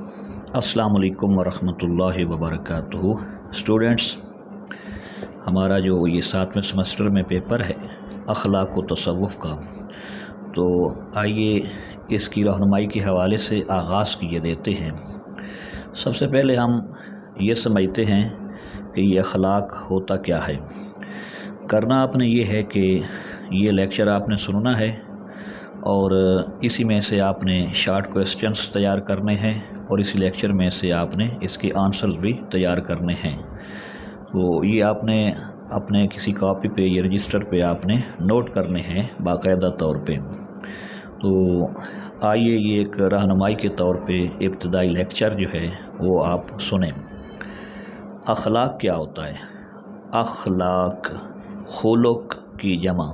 السلام علیکم ورحمۃ اللہ وبرکاتہ۔ اسٹوڈنٹس، ہمارا جو یہ 7ویں سمسٹر میں پیپر ہے اخلاق و تصوف کا، تو آئیے اس کی رہنمائی کے حوالے سے آغاز کیے دیتے ہیں۔ سب سے پہلے ہم یہ سمجھتے ہیں کہ یہ اخلاق ہوتا کیا ہے۔ کرنا آپ نے یہ ہے کہ یہ لیکچر آپ نے سننا ہے اور اسی میں سے آپ نے شارٹ کویسچنس تیار کرنے ہیں اور اسی لیکچر میں سے آپ نے اس کے آنسرز بھی تیار کرنے ہیں۔ تو یہ آپ نے اپنے کسی کاپی پہ یا رجسٹر پہ آپ نے نوٹ کرنے ہیں باقاعدہ طور پہ۔ تو آئیے یہ ایک رہنمائی کے طور پہ ابتدائی لیکچر جو ہے وہ آپ سنیں۔ اخلاق کیا ہوتا ہے؟ اخلاق خلق کی جمع،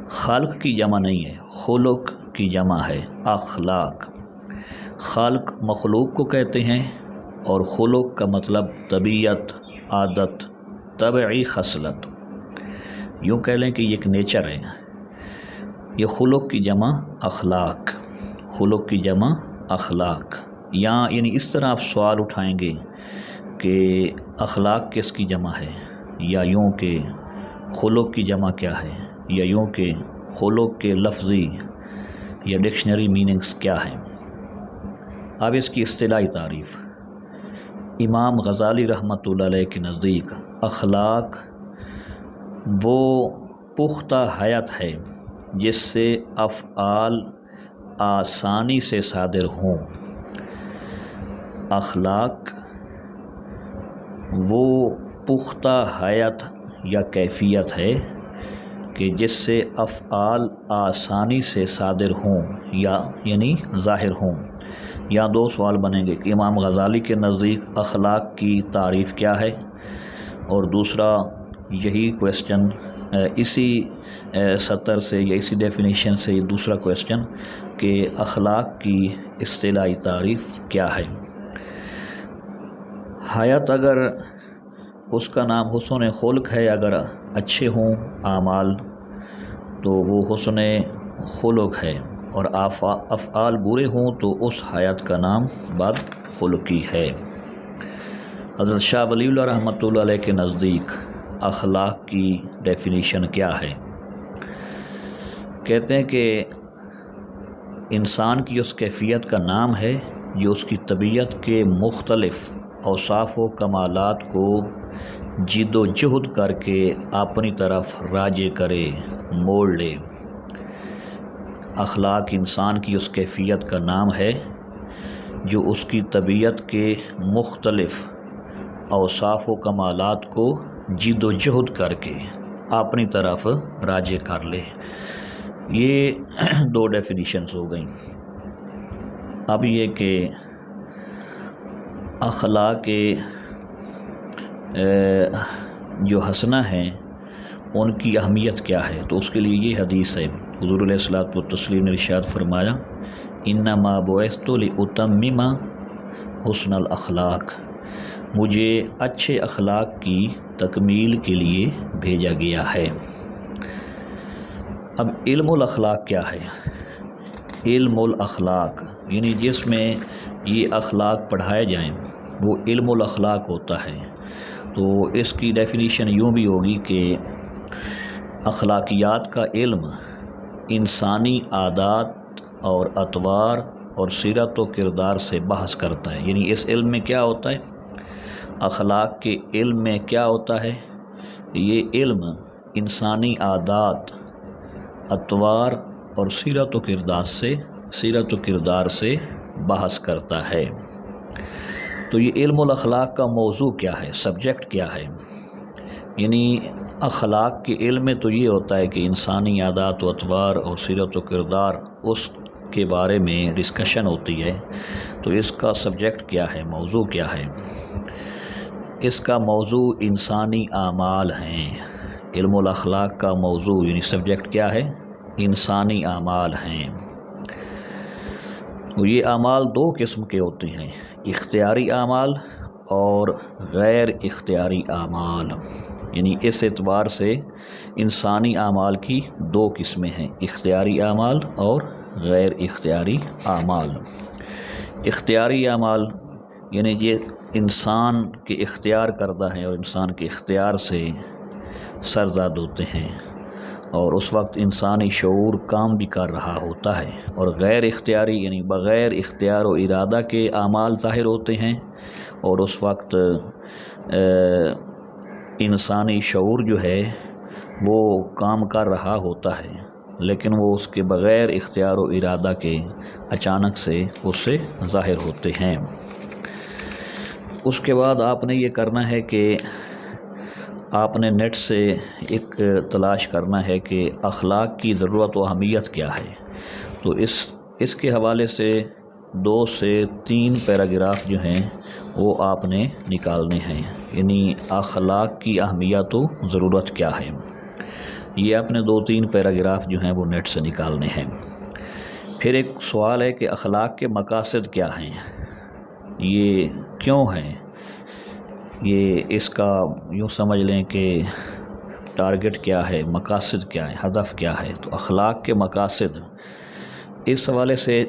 خلق کی جمع نہیں ہے، خلق کی جمع ہے اخلاق۔ خلق مخلوق کو کہتے ہیں اور خلق کا مطلب طبیعت، عادت، طبعی خصلت، یوں کہہ لیں کہ یہ ایک نیچر ہے۔ یہ خلق کی جمع اخلاق، خلق کی جمع اخلاق۔ یعنی اس طرح آپ سوال اٹھائیں گے کہ اخلاق کس کی جمع ہے، یا یوں کہ خلق کی جمع کیا ہے، یا یوں کہ خلق کے لفظی یا ڈکشنری میننگز کیا ہیں۔ اب اس کی اصطلاحی تعریف، امام غزالی رحمۃ اللہ علیہ کے نزدیک اخلاق وہ پختہ حیت ہے جس سے افعال آسانی سے صادر ہوں۔ اخلاق وہ پختہ حیت یا کیفیت ہے کہ جس سے افعال آسانی سے صادر ہوں یعنی ظاہر ہوں۔ یہاں دو سوال بنیں گے کہ امام غزالی کے نزدیک اخلاق کی تعریف کیا ہے، اور دوسرا یہی کویسچن اسی سطر سے یا اسی ڈیفینیشن سے دوسرا کویسچن کہ اخلاق کی اصطلاحی تعریف کیا ہے۔ حیات اگر اس کا نام حسن خلق ہے، اگر اچھے ہوں اعمال تو وہ حسن خلق ہے، اور افعال برے ہوں تو اس حیات کا نام بد خلقی ہے۔ حضرت شاہ ولی اللہ رحمۃ اللہ علیہ کے نزدیک اخلاق کی ڈیفینیشن کیا ہے؟ کہتے ہیں کہ انسان کی اس کیفیت کا نام ہے جو اس کی طبیعت کے مختلف اوصاف و کمالات کو جد و جہد کر کے اپنی طرف راجع کرے، موڑ لے۔ اخلاق انسان کی اس کیفیت کا نام ہے جو اس کی طبیعت کے مختلف اوصاف و کمالات کو جد و جہد کر کے اپنی طرف راجع کر لے۔ یہ دو ڈیفینیشنز ہو گئیں۔ اب یہ کہ اخلاق جو حسنہ ہیں ان کی اہمیت کیا ہے، تو اس کے لیے یہ حدیث ہے۔ حضور علیہ الصلوۃ والتسلیم نے ارشاد فرمایا، انما بعثت لاتمم حسن الاخلاق، مجھے اچھے اخلاق کی تکمیل کے لیے بھیجا گیا ہے۔ اب علم الاخلاق کیا ہے؟ علم الاخلاق یعنی جس میں یہ اخلاق پڑھائے جائیں وہ علم الاخلاق ہوتا ہے۔ تو اس کی ڈیفینیشن یوں بھی ہوگی کہ اخلاقیات کا علم انسانی عادات اور اطوار اور سیرت و کردار سے بحث کرتا ہے۔ یعنی اس علم میں کیا ہوتا ہے؟ اخلاق کے علم میں کیا ہوتا ہے؟ یہ علم انسانی عادات، اطوار اور سیرت و کردار سے بحث کرتا ہے۔ تو یہ علم الاخلاق کا موضوع کیا ہے، سبجیکٹ کیا ہے؟ یعنی اخلاق کے علم میں تو یہ ہوتا ہے کہ انسانی عادات و اطوار اور سیرت و کردار اس کے بارے میں ڈسکشن ہوتی ہے۔ تو اس کا سبجیکٹ کیا ہے، موضوع کیا ہے؟ اس کا موضوع انسانی اعمال ہیں۔ علم الاخلاق کا موضوع یعنی سبجیکٹ کیا ہے؟ انسانی اعمال ہیں۔ تو یہ اعمال دو قسم کے ہوتے ہیں، اختیاری اعمال اور غیر اختیاری اعمال۔ یعنی اس اعتبار سے انسانی اعمال کی دو قسمیں ہیں، اختیاری اعمال اور غیر اختیاری اعمال۔ اختیاری اعمال یعنی یہ انسان کے اختیار کردہ ہیں اور انسان کے اختیار سے سرزاد ہوتے ہیں، اور اس وقت انسانی شعور کام بھی کر رہا ہوتا ہے، اور غیر اختیاری یعنی بغیر اختیار و ارادہ کے اعمال ظاہر ہوتے ہیں، اور اس وقت انسانی شعور جو ہے وہ کام کر رہا ہوتا ہے، لیکن وہ اس کے بغیر اختیار و ارادہ کے اچانک سے اس سے ظاہر ہوتے ہیں۔ اس کے بعد آپ نے یہ کرنا ہے کہ آپ نے نیٹ سے ایک تلاش کرنا ہے کہ اخلاق کی ضرورت و اہمیت کیا ہے، تو اس کے حوالے سے 2 سے 3 پیراگراف جو ہیں وہ آپ نے نکالنے ہیں، یعنی اخلاق کی اہمیت و ضرورت کیا ہے، یہ اپنے 2-3 پیراگراف جو ہیں وہ نیٹ سے نکالنے ہیں۔ پھر ایک سوال ہے کہ اخلاق کے مقاصد کیا ہیں، یہ کیوں ہیں، یہ اس کا یوں سمجھ لیں کہ ٹارگٹ کیا ہے، مقاصد کیا ہے، ہدف کیا ہے۔ تو اخلاق کے مقاصد، اس حوالے سے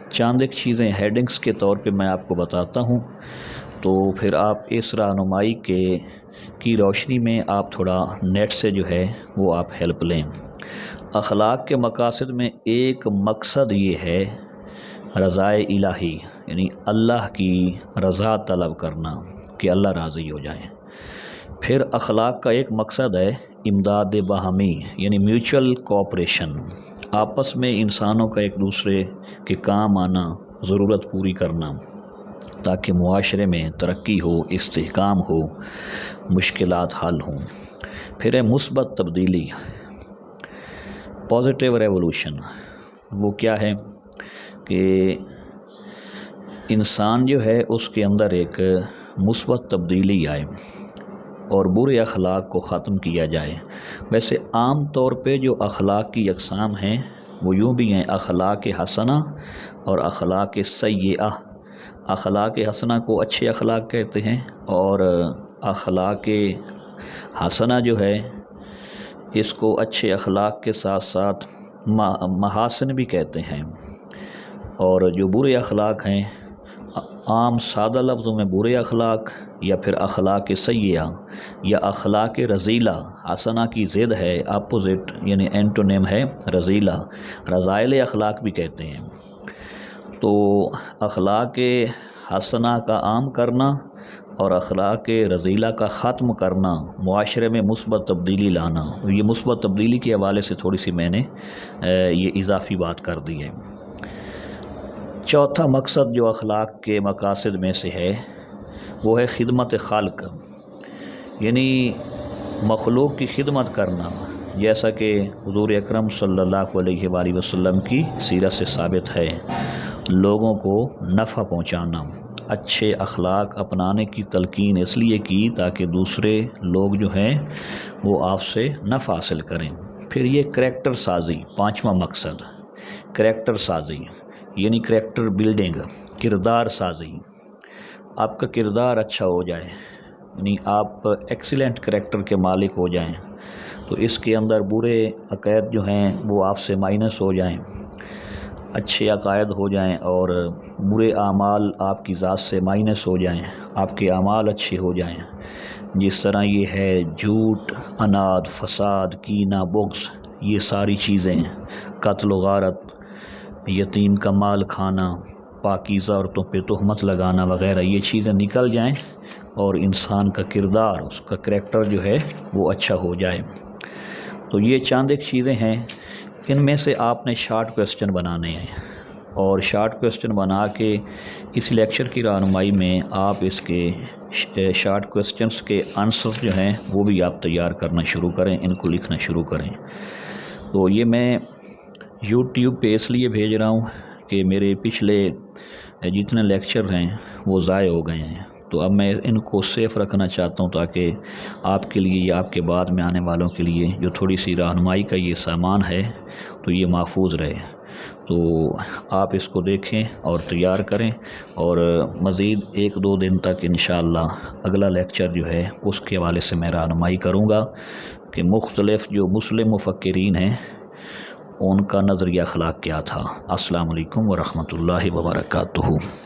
چند ایک چیزیں ہیڈنگز کے طور پہ میں آپ کو بتاتا ہوں، تو پھر آپ اس رہنمائی کی روشنی میں آپ تھوڑا نیٹ سے جو ہے وہ آپ ہیلپ لیں۔ اخلاق کے مقاصد میں ایک مقصد یہ ہے رضائے الہی، یعنی اللہ کی رضا طلب کرنا کہ اللہ راضی ہو جائے۔ پھر اخلاق کا ایک مقصد ہے امداد باہمی، یعنی میوچل کوآپریشن، آپس میں انسانوں کا ایک دوسرے کے کام آنا، ضرورت پوری کرنا، تاکہ معاشرے میں ترقی ہو، استحکام ہو، مشکلات حل ہوں۔ پھر ہے مثبت تبدیلی، پازیٹیو ریولوشن، وہ کیا ہے کہ انسان جو ہے اس کے اندر ایک مثبت تبدیلی آئے اور برے اخلاق کو ختم کیا جائے۔ ویسے عام طور پہ جو اخلاق کی اقسام ہیں وہ یوں بھی ہیں، اخلاق حسنہ اور اخلاق سیئہ۔ اخلاق حسنہ کو اچھے اخلاق کہتے ہیں، اور اخلاق حسنہ جو ہے اس کو اچھے اخلاق کے ساتھ ساتھ محاسن بھی کہتے ہیں۔ اور جو برے اخلاق ہیں، عام سادہ لفظوں میں برے اخلاق یا پھر اخلاق سیئہ یا اخلاق رذیلہ، حسنہ کی ضد ہے، اپوزٹ یعنی اینٹونیم ہے رذیلہ، رذائل اخلاق بھی کہتے ہیں۔ تو اخلاق حسنہ کا عام کرنا اور اخلاق رذیلہ کا ختم کرنا، معاشرے میں مثبت تبدیلی لانا، یہ مثبت تبدیلی کے حوالے سے تھوڑی سی میں نے یہ اضافی بات کر دی ہے۔ چوتھا مقصد جو اخلاق کے مقاصد میں سے ہے وہ ہے خدمت خلق، یعنی مخلوق کی خدمت کرنا، جیسا کہ حضور اکرم صلی اللہ علیہ وآلہ وسلم کی سیرت سے ثابت ہے، لوگوں کو نفع پہنچانا، اچھے اخلاق اپنانے کی تلقین اس لیے کی تاکہ دوسرے لوگ جو ہیں وہ آپ سے نفع حاصل کریں۔ پھر یہ کریکٹر سازی، 5واں مقصد، کریکٹر سازی یعنی کریکٹر بلڈنگ، کردار سازی، آپ کا کردار اچھا ہو جائے، یعنی آپ ایکسیلنٹ کریکٹر کے مالک ہو جائیں، تو اس کے اندر برے عقائد جو ہیں وہ آپ سے مائنس ہو جائیں، اچھے عقائد ہو جائیں، اور برے اعمال آپ کی ذات سے مائنس ہو جائیں، آپ کے اعمال اچھے ہو جائیں۔ جس طرح یہ ہے جھوٹ، اناد، فساد، کینہ، بغض، یہ ساری چیزیں، قتل و غارت، یتیم کا مال کھانا، پاکیزہ عورتوں پہ تہمت لگانا وغیرہ، یہ چیزیں نکل جائیں اور انسان کا کردار، اس کا کریکٹر جو ہے وہ اچھا ہو جائے۔ تو یہ چند ایک چیزیں ہیں، ان میں سے آپ نے شارٹ کویسچن بنانے ہیں، اور شارٹ کویسچن بنا کے اس لیکچر کی رہنمائی میں آپ اس کے شارٹ کویسچنس کے آنسر جو ہیں وہ بھی آپ تیار کرنا شروع کریں، ان کو لکھنا شروع کریں۔ تو یہ میں یوٹیوب پہ اس لیے بھیج رہا ہوں کہ میرے پچھلے جتنے لیکچر ہیں وہ ضائع ہو گئے ہیں، تو اب میں ان کو سیف رکھنا چاہتا ہوں تاکہ آپ کے لیے یا آپ کے بعد میں آنے والوں کے لیے جو تھوڑی سی رہنمائی کا یہ سامان ہے تو یہ محفوظ رہے۔ تو آپ اس کو دیکھیں اور تیار کریں، اور مزید 1-2 دن تک انشاءاللہ اگلا لیکچر جو ہے اس کے حوالے سے میں رہنمائی کروں گا کہ مختلف جو مسلم مفکرین ہیں ان کا نظریہ اخلاق کیا تھا۔ السلام علیکم ورحمۃ اللہ وبرکاتہ۔